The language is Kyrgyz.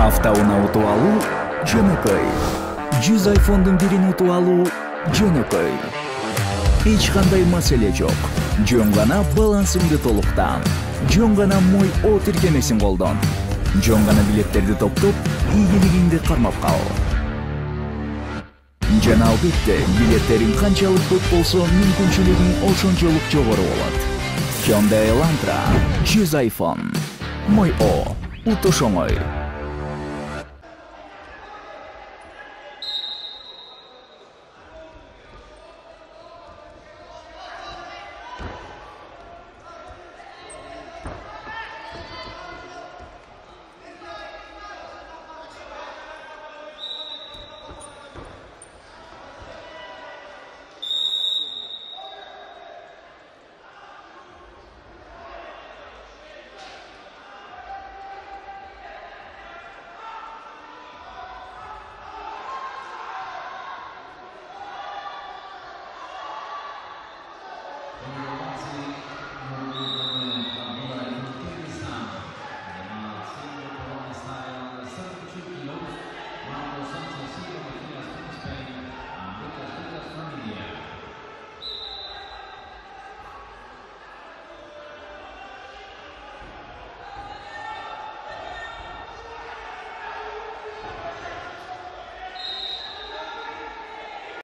Автауна утуп алуу жөнөкөй. 100 iPhone'дун бирин утуп алуу жөнөкөй. Эч кандай маселе жок. Жөн гана балансыңды толуктан. Жөн гана Мой О тиркемесин колдон. Жөн гана билеттерди топтоп, ийгилигиңди кармап кал. Жана албетте, билеттериң канчалык көп болсо, мүмкүнчүлүгүң ошончолук жогору болот. Hyundai Elantra 100 iPhone. Мой О. Утуш оңой.